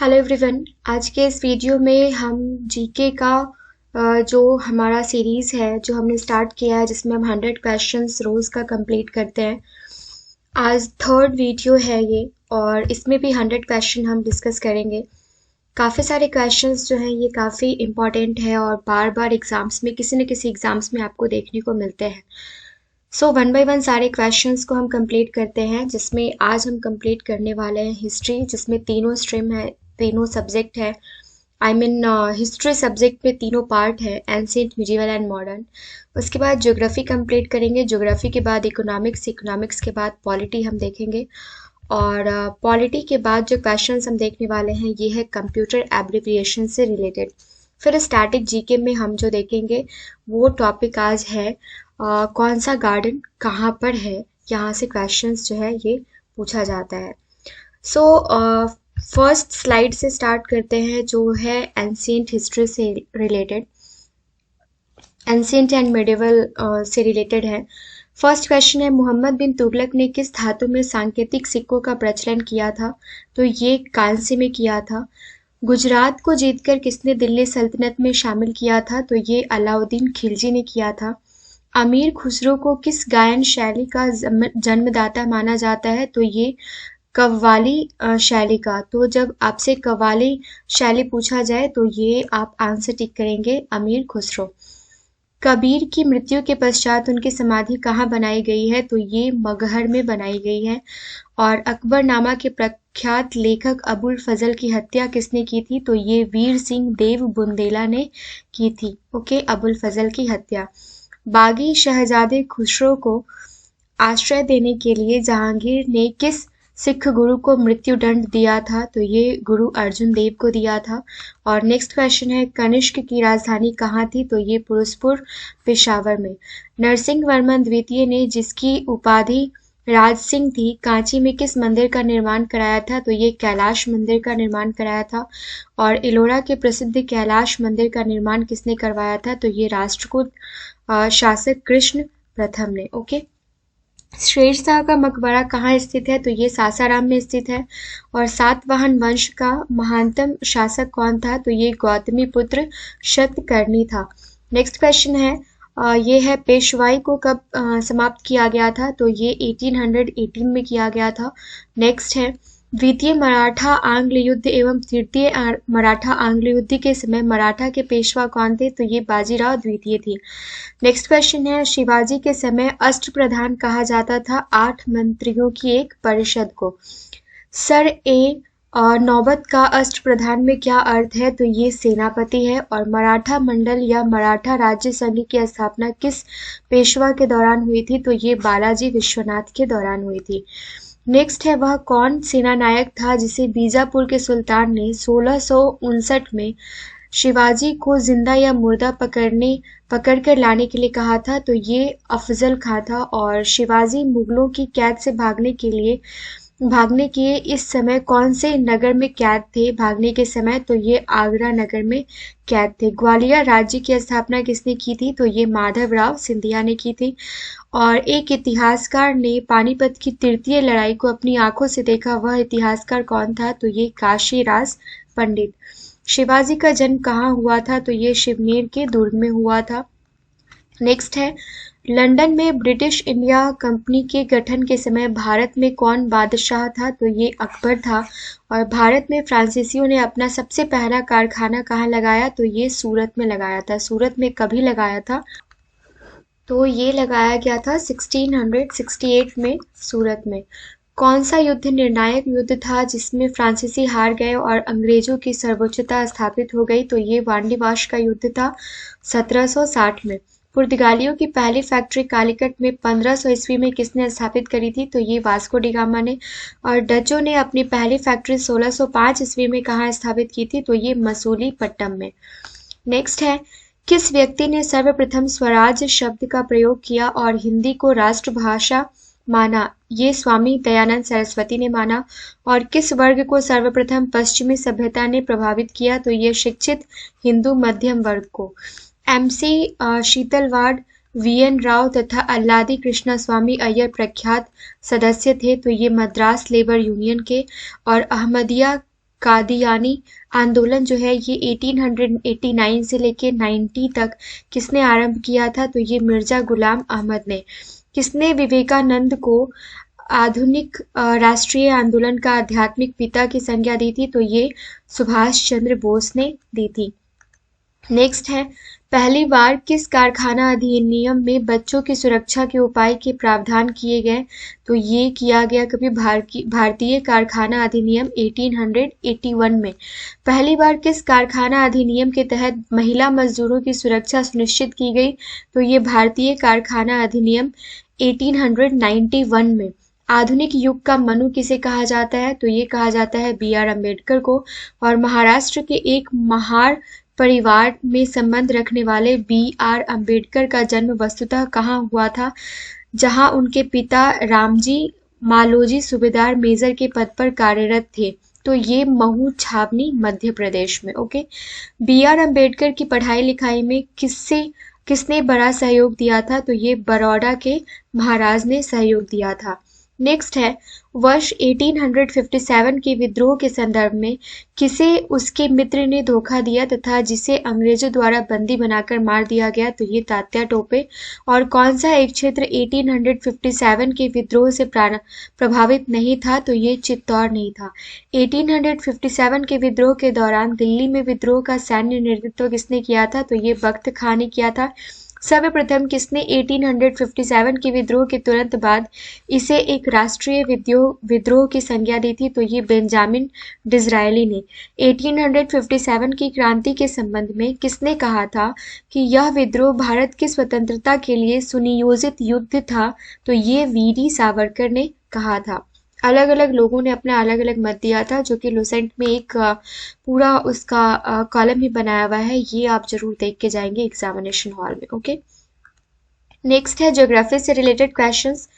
Hello everyone. आज के इस वीडियो में हम जीके का जो हमारा सीरीज़ है जो हमने स्टार्ट किया है जिसमें हम 100 क्वेश्चंस रोज़ का कंप्लीट करते हैं। आज थर्ड वीडियो है ये और इसमें भी 100 क्वेश्चन हम डिस्कस करेंगे। काफ़ी सारे क्वेश्चंस जो हैं ये काफ़ी इम्पॉर्टेंट है और बार बार एग्ज़ाम्स में किसी न किसी एग्ज़ाम्स में आपको देखने को मिलते हैं। सो वन बाय वन सारे क्वेश्चंस को हम कंप्लीट करते हैं, जिसमें आज हम कंप्लीट करने वाले हैं हिस्ट्री, जिसमें तीनों स्ट्रीम है, तीनों सब्जेक्ट है। हिस्ट्री सब्जेक्ट में तीनों पार्ट है, एंशिएंट, मिडिवल एंड मॉडर्न। उसके बाद ज्योग्राफी कंप्लीट करेंगे, ज्योग्राफी के बाद इकोनॉमिक्स, इकोनॉमिक्स के बाद पॉलिटी हम देखेंगे और पॉलिटी के बाद जो क्वेश्चंस हम देखने वाले हैं ये है कंप्यूटर एब्रिविएशन से रिलेटेड। फिर स्टैटिक जीके में हम जो देखेंगे वो टॉपिक आज है कौन सा गार्डन कहाँ पर है, यहाँ से क्वेश्चंस जो है ये पूछा जाता है। सो फर्स्ट स्लाइड से स्टार्ट करते हैं जो है एंशिएंट हिस्ट्री से रिलेटेड, एंशिएंट एंड मिडिवल से रिलेटेड है। फर्स्ट क्वेश्चन है, मोहम्मद बिन तुगलक ने किस धातु में सांकेतिक सिक्कों का प्रचलन किया था? तो ये कांस्य में किया था। गुजरात को जीतकर किसने दिल्ली सल्तनत में शामिल किया था? तो ये अलाउद्दीन खिलजी ने किया था। अमीर खुसरो को किस गायन शैली का जन्मदाता माना जाता है? तो ये कव्वाली शैली का। तो जब आपसे कव्वाली शैली पूछा जाए तो ये आप आंसर टिक करेंगे अमीर खुसरो। कबीर की मृत्यु के पश्चात उनकी समाधि कहाँ बनाई गई है? तो ये मगहर में बनाई गई है। और अकबरनामा के प्रख्यात लेखक अबुल फजल की हत्या किसने की थी? तो ये वीर सिंह देव बुंदेला ने की थी। ओके, अबुल फजल की हत्या। बागी शहजादे खुसरो को आश्रय देने के लिए जहांगीर ने किस सिख गुरु को मृत्यु दंड दिया था? तो ये गुरु अर्जुन देव को दिया था। और नेक्स्ट क्वेश्चन है, कनिष्क की राजधानी कहाँ थी? तो ये फिरोजपुर पेशावर में। नरसिंह वर्मन द्वितीय ने जिसकी उपाधि राज सिंह थी, कांची में किस मंदिर का निर्माण कराया था? तो ये कैलाश मंदिर का निर्माण कराया था। और इलोरा के प्रसिद्ध कैलाश मंदिर का निर्माण किसने करवाया था? तो ये राष्ट्रकूट शासक कृष्ण प्रथम ने। ओके, शेरशाह का मकबरा कहाँ स्थित है? तो ये सासाराम में स्थित है। और सातवाहन वंश का महानतम शासक कौन था? तो ये गौतमी पुत्र शतकर्णी था। नेक्स्ट क्वेश्चन है, ये है पेशवाई को कब समाप्त किया गया था? तो ये 1818 में किया गया था। नेक्स्ट है, द्वितीय मराठा आंग्ल युद्ध एवं तृतीय मराठा आंग्ल युद्ध के समय मराठा के पेशवा कौन थे? तो ये बाजीराव द्वितीय थे। नेक्स्ट क्वेश्चन है, शिवाजी के समय अष्टप्रधान कहा जाता था 8 मंत्रियों की एक परिषद को। सर ए नौबत का अष्टप्रधान में क्या अर्थ है? तो ये सेनापति है। और मराठा मंडल या मराठा राज्य संघ की स्थापना किस पेशवा के दौरान हुई थी? तो ये बालाजी विश्वनाथ के दौरान हुई थी। नेक्स्ट है, वह कौन सेनानायक था जिसे बीजापुर के सुल्तान ने 1659 में शिवाजी को जिंदा या मुर्दा पकड़कर लाने के लिए कहा था? तो ये अफजल खां था। और शिवाजी मुगलों की कैद से भागने के इस समय कौन से नगर में कैद थे भागने के समय? तो ये आगरा नगर में कैद थे। ग्वालियर राज्य की स्थापना किसने की थी? तो ये माधवराव सिंधिया ने की थी। और एक इतिहासकार ने पानीपत की तृतीय लड़ाई को अपनी आंखों से देखा, वह इतिहासकार कौन था? तो ये काशीराज पंडित। शिवाजी का जन्म कहाँ हुआ था? तो ये शिवनेर के दुर्ग में हुआ था। नेक्स्ट है, लंदन में ब्रिटिश इंडिया कंपनी के गठन के समय भारत में कौन बादशाह था? तो ये अकबर था। और भारत में फ्रांसीसियों ने अपना सबसे पहला कारखाना कहाँ लगाया? तो ये सूरत में लगाया था। सूरत में कभी लगाया था? तो ये लगाया गया था 1668 में सूरत में। कौन सा युद्ध निर्णायक युद्ध था जिसमें फ्रांसीसी हार गए और अंग्रेजों की सर्वोच्चता स्थापित हो गई? तो ये वांडीवाश का युद्ध था 1760 में। पुर्तगालियों की पहली फैक्ट्री कालीकट में 1500 ईस्वी में किसने स्थापित करी थी? तो ये वास्को डी गामा ने। और डचों ने अपनी पहली फैक्ट्री 1605 ईस्वी में कहाँ स्थापित की थी? तो ये मसूलीपट्टनम में। नेक्स्ट है, किस व्यक्ति ने सर्वप्रथम स्वराज शब्द का प्रयोग किया और हिंदी को राष्ट्रभाषा माना? ये स्वामी दयानंद सरस्वती ने माना। और किस वर्ग को सर्वप्रथम पश्चिमी सभ्यता ने प्रभावित किया? तो ये शिक्षित हिंदू मध्यम वर्ग को। एमसी शीतलवाड़, वीएन राव तथा अल्लादी कृष्णा स्वामी अय्यर प्रख्यात सदस्य थे। तो ये मद्रास लेबर यूनियन के। और अहमदिया कादियानी आंदोलन जो है ये 1889 से लेके 90 तक किसने आरंभ किया था? तो ये मिर्जा गुलाम अहमद ने। किसने विवेकानंद को आधुनिक राष्ट्रीय आंदोलन का आध्यात्मिक पिता की संज्ञा दी थी? तो ये सुभाष चंद्र बोस ने दी थी। नेक्स्ट है, पहली बार किस कारखाना अधिनियम में बच्चों की सुरक्षा के उपाय के प्रावधान किए गए? तो ये किया गया कभी भारतीय कारखाना अधिनियम 1881 में। पहली बार किस कारखाना अधिनियम के तहत महिला मजदूरों की सुरक्षा सुनिश्चित की गई? तो ये भारतीय कारखाना अधिनियम 1891 में। आधुनिक युग का मनु किसे कहा जाता है? तो ये कहा जाता है बी.आर. अम्बेडकर को। और महाराष्ट्र के एक महार परिवार में संबंध रखने वाले बी.आर. अम्बेडकर का जन्म वस्तुतः कहाँ हुआ था? जहां उनके पिता रामजी मालोजी सूबेदार मेजर के पद पर कार्यरत थे। तो ये महू छावनी मध्य प्रदेश में। Okay, B R. अम्बेडकर की पढ़ाई लिखाई में किसने बड़ा सहयोग दिया था? तो ये बड़ौदा के महाराज ने सहयोग दिया था। नेक्स्ट है, वर्ष 1857 के विद्रोह के संदर्भ में किसे उसके मित्र ने धोखा दिया तथा जिसे अंग्रेजों द्वारा बंदी बनाकर मार दिया गया? तो ये तात्या टोपे। और कौन सा एक क्षेत्र 1857 के विद्रोह से प्रभावित नहीं था? तो ये चित्तौड़ नहीं था। 1857 के विद्रोह के दौरान दिल्ली में विद्रोह का सैन्य नेतृत्व किसने किया था? तो ये बख्त खां ने किया था। सर्वप्रथम किसने 1857 के विद्रोह के तुरंत बाद इसे एक राष्ट्रीय विद्रोह की संज्ञा दी थी? तो ये बेंजामिन डिज़रायली ने। 1857 की क्रांति के संबंध में किसने कहा था कि यह विद्रोह भारत की स्वतंत्रता के लिए सुनियोजित युद्ध था? तो ये वीरी सावरकर ने कहा था। अलग अलग लोगों ने अपना अलग अलग मत दिया था, जो कि लुसेंट में एक पूरा उसका कॉलम ही बनाया हुआ है। ये आप जरूर देख के जाएंगे एग्जामिनेशन हॉल में। ओके, नेक्स्ट है ज्योग्राफी से रिलेटेड क्वेश्चंस।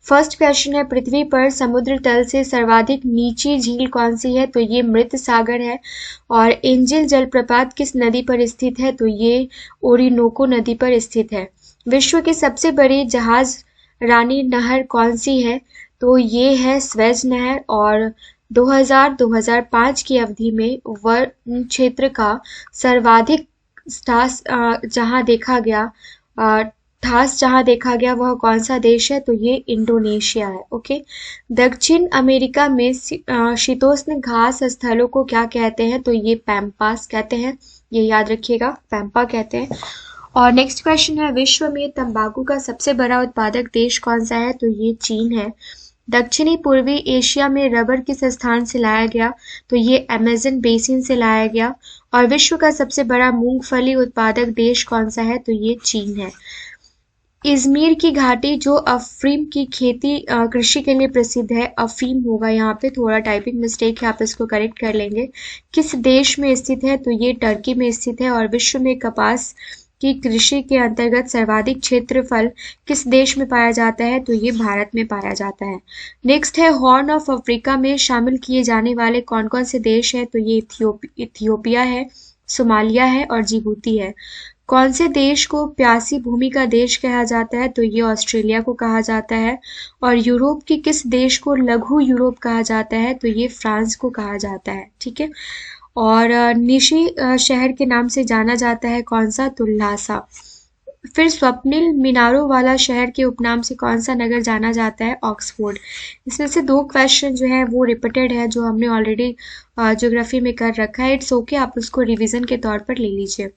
फर्स्ट क्वेश्चन है, पृथ्वी पर समुद्र तल से सर्वाधिक नीची झील कौन सी है? तो ये मृत सागर है। और एंजिल जलप्रपात किस नदी पर स्थित है? तो ये ओरिनोको नदी पर स्थित है। विश्व की सबसे बड़ी जहाज रानी नहर कौन सी है? तो ये है स्वेज नहर। और 2000-2005 की अवधि में वन क्षेत्र का सर्वाधिक ठास जहां देखा गया वह कौन सा देश है? तो ये इंडोनेशिया है। ओके, दक्षिण अमेरिका में शीतोष्ण घास स्थलों को क्या कहते हैं? तो ये पैम्पास कहते हैं। ये याद रखिएगा, पैम्पा कहते हैं। और नेक्स्ट क्वेश्चन है, विश्व में तंबाकू का सबसे बड़ा उत्पादक देश कौन सा है? तो ये चीन है। दक्षिणी पूर्वी एशिया में रबर किस स्थान से लाया गया? तो ये अमेज़न बेसिन से लाया गया। और विश्व का सबसे बड़ा मूंगफली उत्पादक देश कौन सा है? तो ये चीन है। इजमीर की घाटी जो अफीम की खेती कृषि के लिए प्रसिद्ध है, अफीम होगा यहाँ पे, थोड़ा टाइपिंग मिस्टेक है, आप इसको करेक्ट कर लेंगे। किस देश में स्थित है? तो ये टर्की में स्थित है। और विश्व में कपास की कृषि के अंतर्गत सर्वाधिक क्षेत्रफल किस देश में पाया जाता है? तो ये भारत में पाया जाता है। नेक्स्ट है, हॉर्न ऑफ अफ्रीका में शामिल किए जाने वाले कौन कौन से देश हैं? तो ये इथियोपिया है, सोमालिया है और जिबूती है। कौन से देश को प्यासी भूमि का देश कहा जाता है? तो ये ऑस्ट्रेलिया को कहा जाता है। और यूरोप के किस देश को लघु यूरोप कहा जाता है? तो ये फ्रांस को कहा जाता है। ठीक है। और निशी शहर के नाम से जाना जाता है कौन सा? तो ल्हासा। फिर स्वप्निल मीनारों वाला शहर के उपनाम से कौन सा नगर जाना जाता है? ऑक्सफोर्ड। इसमें से 2 क्वेश्चन जो है वो रिपीटेड है, जो हमने ऑलरेडी ज्योग्राफी में कर रखा है। इट्स ओके, आप उसको रिवीजन के तौर पर ले लीजिए।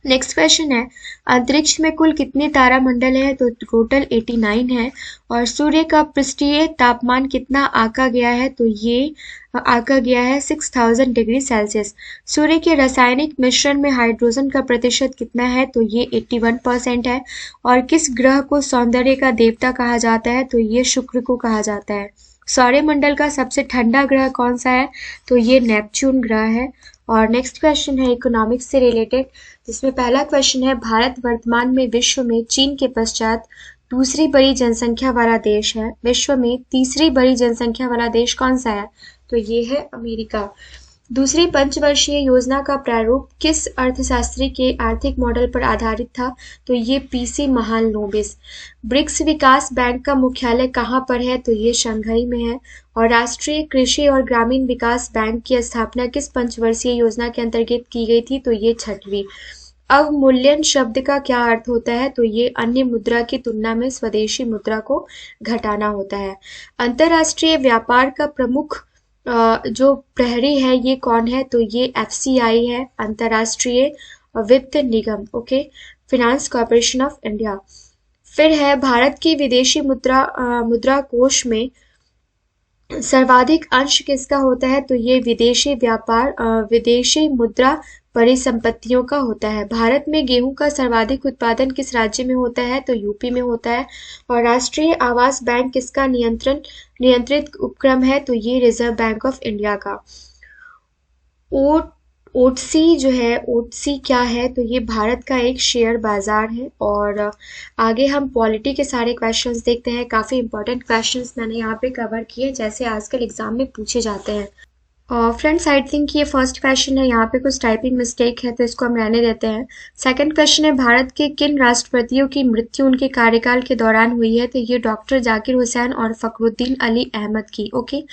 नेक्स्ट क्वेश्चन है, अंतरिक्ष में कुल कितने तारामंडल है? तो टोटल 89 है। और सूर्य का पृष्ठीय तापमान कितना आंका गया है? तो ये आंका गया है 6000 डिग्री सेल्सियस। सूर्य के रासायनिक मिश्रण में हाइड्रोजन का प्रतिशत कितना है? तो ये 81% है। और किस ग्रह को सौंदर्य का देवता कहा जाता है? तो ये शुक्र को कहा जाता है। सौरमंडल का सबसे ठंडा ग्रह कौन सा है? तो ये नेपच्यून ग्रह है। और नेक्स्ट क्वेश्चन है इकोनॉमिक्स से रिलेटेड, जिसमें पहला क्वेश्चन है, भारत वर्तमान में विश्व में चीन के पश्चात दूसरी बड़ी जनसंख्या वाला देश है। विश्व में तीसरी बड़ी जनसंख्या वाला देश कौन सा है? तो ये है अमेरिका। दूसरी पंचवर्षीय योजना का प्रारूप किस अर्थशास्त्री के आर्थिक मॉडल पर आधारित था? तो ये पीसी महालनोबिस। ब्रिक्स विकास बैंक का मुख्यालय कहाँ पर है? तो ये शंघाई में है। और राष्ट्रीय कृषि और ग्रामीण विकास बैंक की स्थापना किस पंचवर्षीय योजना के अंतर्गत की गई थी? तो ये 6वीं। अवमूल्यन शब्द का क्या अर्थ होता है? तो ये अन्य मुद्रा की तुलना में स्वदेशी मुद्रा को घटाना होता है। अंतरराष्ट्रीय व्यापार का प्रमुख जो प्रहरी है ये कौन है? तो ये एफसीआई है, अंतरराष्ट्रीय वित्त निगम। Okay, Finance Corporation of India. फिर है भारत की विदेशी मुद्रा कोष में सर्वाधिक अंश किसका होता है? तो ये विदेशी मुद्रा परिसंपत्तियों का होता है। भारत में गेहूं का सर्वाधिक उत्पादन किस राज्य में होता है? तो यूपी में होता है। और राष्ट्रीय आवास बैंक किसका नियंत्रित उपक्रम है? तो ये रिजर्व बैंक ऑफ इंडिया का। ओटसी क्या है? तो ये भारत का एक शेयर बाजार है। और आगे हम पॉलिटी के सारे क्वेश्चंस देखते हैं। काफी इंपॉर्टेंट क्वेश्चंस मैंने यहाँ पे कवर किए जैसे आजकल एग्जाम में पूछे जाते हैं। फ्रेंड्स, आई थिंक ये फर्स्ट क्वेश्चन है, यहाँ पे कुछ टाइपिंग मिस्टेक है तो इसको हम रहने देते हैं। सेकंड क्वेश्चन है, भारत के किन राष्ट्रपतियों की मृत्यु उनके कार्यकाल के दौरान हुई है? तो ये डॉक्टर जाकिर हुसैन और फखरुद्दीन अली अहमद की। ओके,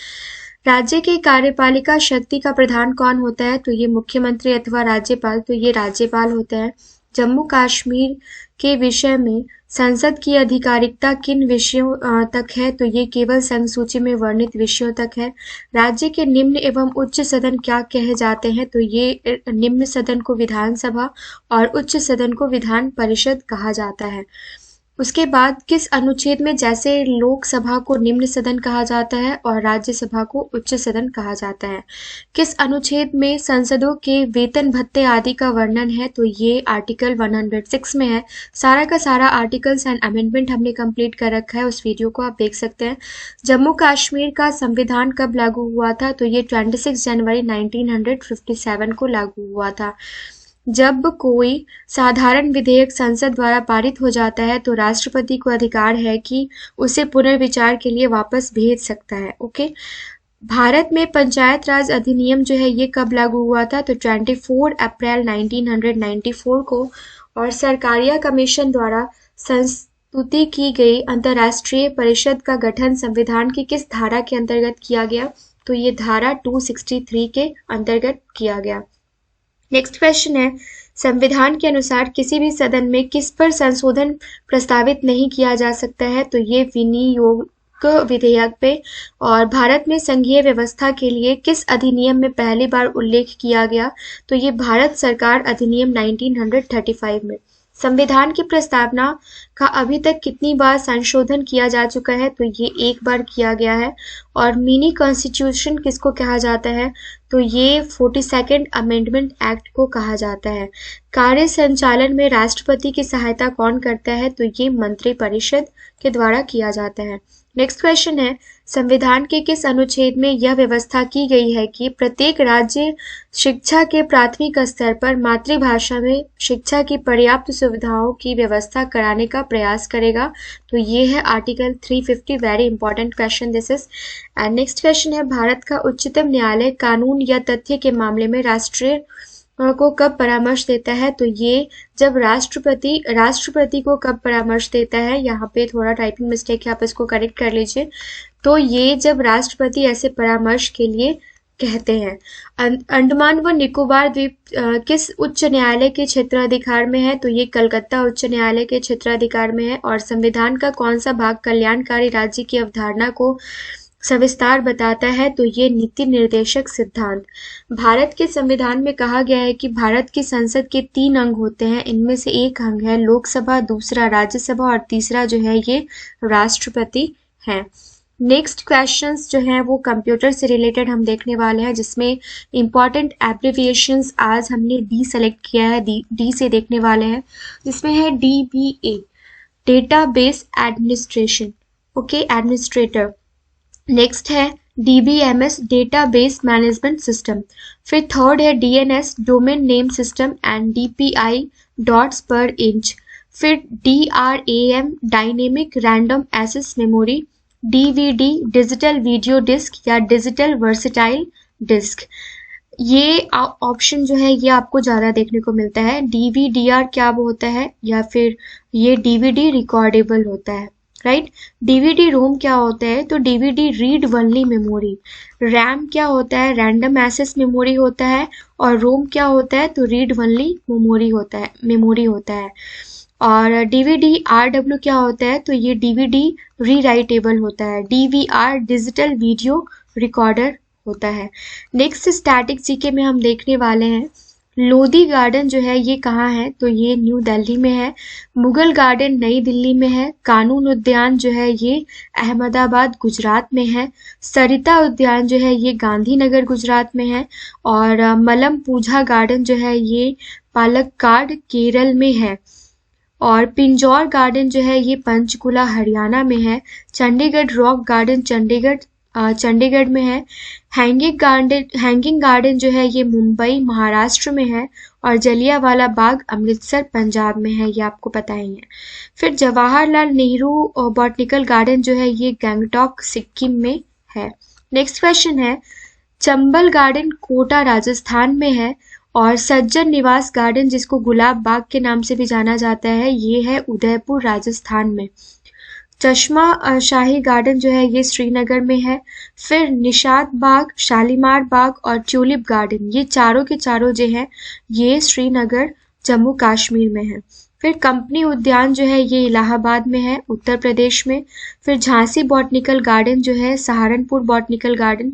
राज्य की कार्यपालिका शक्ति का प्रधान कौन होता है? तो ये मुख्यमंत्री अथवा राज्यपाल। तो ये राज्यपाल होता है। जम्मू कश्मीर के विषय में संसद की आधिकारिकता किन विषयों तक है? तो ये केवल संघ सूची में वर्णित विषयों तक है। राज्य के निम्न एवं उच्च सदन क्या कहे जाते हैं? तो ये निम्न सदन को विधानसभा और उच्च सदन को विधान परिषद कहा जाता है। उसके बाद किस अनुच्छेद में जैसे लोकसभा को निम्न सदन कहा जाता है और राज्यसभा को उच्च सदन कहा जाता है? किस अनुच्छेद में संसदों के वेतन भत्ते आदि का वर्णन है? तो ये आर्टिकल 106 में है। सारा का सारा आर्टिकल्स एंड अमेंडमेंट हमने कंप्लीट कर रखा है, उस वीडियो को आप देख सकते हैं। जम्मू कश्मीर का संविधान कब लागू हुआ था? तो ये 26 जनवरी 1957 को लागू हुआ था। जब कोई साधारण विधेयक संसद द्वारा पारित हो जाता है तो राष्ट्रपति को अधिकार है कि उसे पुनर्विचार के लिए वापस भेज सकता है। ओके, भारत में पंचायत राज अधिनियम जो है ये कब लागू हुआ था? तो 24 अप्रैल 1994 को। और सरकारिया कमीशन द्वारा संस्तुति की गई अंतर्राष्ट्रीय परिषद का गठन संविधान की किस धारा के अंतर्गत किया गया? तो ये धारा 263 के अंतर्गत किया गया। नेक्स्ट क्वेश्चन है, संविधान के अनुसार किसी भी सदन में किस पर संशोधन प्रस्तावित नहीं किया जा सकता है? तो ये विनियोग विधेयक पे। और भारत में संघीय व्यवस्था के लिए किस अधिनियम में पहली बार उल्लेख किया गया? तो ये भारत सरकार अधिनियम 1935 में। संविधान की प्रस्तावना का अभी तक कितनी बार संशोधन किया जा चुका है? तो ये एक बार किया गया है। और मिनी कॉन्स्टिट्यूशन किसको कहा जाता है? तो ये 42nd अमेंडमेंट एक्ट को कहा जाता है। कार्य संचालन में राष्ट्रपति की सहायता कौन करता है? तो ये मंत्रिपरिषद के द्वारा किया जाता है। नेक्स्ट क्वेश्चन है, संविधान के किस अनुच्छेद में यह व्यवस्था की गई है कि प्रत्येक राज्य शिक्षा के प्राथमिक स्तर पर मातृभाषा में शिक्षा की पर्याप्त सुविधाओं की व्यवस्था कराने का प्रयास करेगा? तो ये है article 350। Very important question this is. And next question है, भारत का उच्चतम न्यायालय कानून या तथ्य के मामले में राष्ट्रीय को कब परामर्श देता है? तो ये जब राष्ट्रपति को कब परामर्श देता है? यहाँ पे थोड़ा टाइपिंग मिस्टेक है, आप इसको करेक्ट कर लीजिए। तो ये जब राष्ट्रपति ऐसे परामर्श के लिए कहते हैं। अंडमान व निकोबार द्वीप किस उच्च न्यायालय के क्षेत्राधिकार में है? तो ये कलकत्ता उच्च न्यायालय के क्षेत्राधिकार में है। और संविधान का कौन सा भाग कल्याणकारी राज्य की अवधारणा को सविस्तार बताता है? तो ये नीति निर्देशक सिद्धांत। भारत के संविधान में कहा गया है कि भारत की संसद के 3 अंग होते हैं। इनमें से एक अंग है लोकसभा, दूसरा राज्यसभा और तीसरा जो है ये राष्ट्रपति है। नेक्स्ट क्वेश्चंस जो हैं वो कंप्यूटर से रिलेटेड हम देखने वाले हैं, जिसमें इंपॉर्टेंट एब्रिविएशंस आज हमने डी सेलेक्ट किया है, डी से देखने वाले हैं, जिसमें है DBA, database administration. Okay, administrator. Next है DBMS, डेटाबेस मैनेजमेंट सिस्टम। फिर थर्ड है DNS, domain name system and DPI, dots per inch. फिर DRAM, dynamic random access memory. DVD, digital video disc या डिजिटल वर्सेटाइल डिस्क। ये option जो है ये आपको ज़्यादा देखने को मिलता है। डीवीडीआर क्या वो होता है, या फिर ये डीवीडी रिकॉर्डेबल होता है, राइट। डीवीडी रोम क्या होता है, तो DVD read only memory. RAM क्या होता है, रैंडम एक्सेस मेमोरी होता है। और रोम क्या होता है, तो रीड वनली मेमोरी होता है। और डीवीडी आरडब्ल्यू क्या होता है, तो ये डीवीडी रीराइटेबल होता है। डीवीआर डिजिटल वीडियो रिकॉर्डर होता है। नेक्स्ट स्टैटिक जीके में हम देखने वाले हैं लोधी गार्डन जो है ये कहाँ है, तो ये न्यू दिल्ली में है। मुगल गार्डन नई दिल्ली में है। कानून उद्यान जो है ये अहमदाबाद गुजरात में है। सरिता उद्यान जो है ये गांधीनगर गुजरात में है। और मलम पूजा गार्डन जो है ये पालक्काड केरल में है। और पिंजौर गार्डन जो है ये पंचकुला हरियाणा में है। चंडीगढ़ रॉक गार्डन चंडीगढ़ में है। हैंगिंग गार्डन जो है ये मुंबई महाराष्ट्र में है। और जलियांवाला बाग अमृतसर पंजाब में है, ये आपको पता ही है। फिर जवाहरलाल नेहरू बॉटनिकल गार्डन जो है ये गंगटोक सिक्किम में है। नेक्स्ट क्वेश्चन है चंबल गार्डन कोटा राजस्थान में है। और सज्जन निवास गार्डन जिसको गुलाब बाग के नाम से भी जाना जाता है ये है उदयपुर राजस्थान में। चश्मा शाही गार्डन जो है ये श्रीनगर में है। फिर निशात बाग, शालीमार बाग और ट्यूलिप गार्डन ये चारों के चारों जो है ये श्रीनगर जम्मू कश्मीर में है। फिर कंपनी उद्यान जो है ये इलाहाबाद में है उत्तर प्रदेश में। फिर झांसी बॉटनिकल गार्डन जो है सहारनपुर बॉटनिकल गार्डन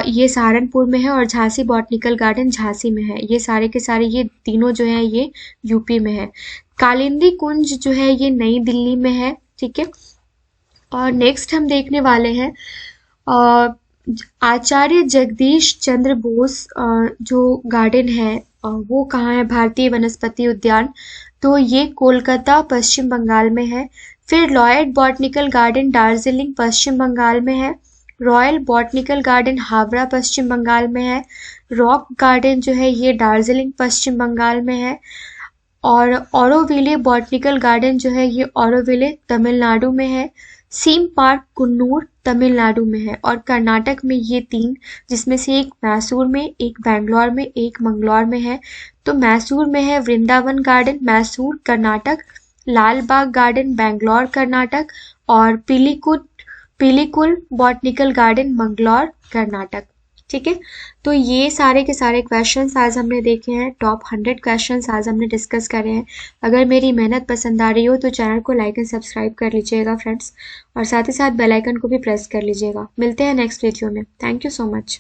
ये सहारनपुर में है। और झांसी बॉटनिकल गार्डन झांसी में है। ये सारे के सारे ये तीनों जो है ये यूपी में है। कालिंदी कुंज जो है ये नई दिल्ली में है, ठीक है। और नेक्स्ट हम देखने वाले हैं आचार्य जगदीश चंद्र बोस जो गार्डन है वो कहाँ है, भारतीय वनस्पति उद्यान, तो ये कोलकाता पश्चिम बंगाल में है। फिर लॉयड बॉटनिकल गार्डन दार्जिलिंग पश्चिम बंगाल में है। रॉयल बॉटनिकल गार्डन हावड़ा पश्चिम बंगाल में है। रॉक गार्डन जो है ये दार्जिलिंग पश्चिम बंगाल में है। और ऑरोविले बॉटनिकल गार्डन जो है ये ऑरोविले तमिलनाडु में है। सीम पार्क कुन्नूर तमिलनाडु में है। और कर्नाटक में ये तीन, जिसमें से एक मैसूर में, एक बेंगलोर में, एक मंगलौर में है। तो मैसूर में है वृंदावन गार्डन मैसूर कर्नाटक, लाल बाग गार्डन बेंगलोर कर्नाटक, और पिलीकुल बॉटनिकल गार्डन मंगलौर कर्नाटक, ठीक है। तो ये सारे के सारे क्वेश्चंस आज हमने देखे हैं। टॉप 100 क्वेश्चंस आज हमने डिस्कस करे हैं। अगर मेरी मेहनत पसंद आ रही हो तो चैनल को लाइक एंड सब्सक्राइब कर लीजिएगा फ्रेंड्स, और साथ ही साथ बेल आइकन को भी प्रेस कर लीजिएगा। मिलते हैं नेक्स्ट वीडियो में। Thank you so much.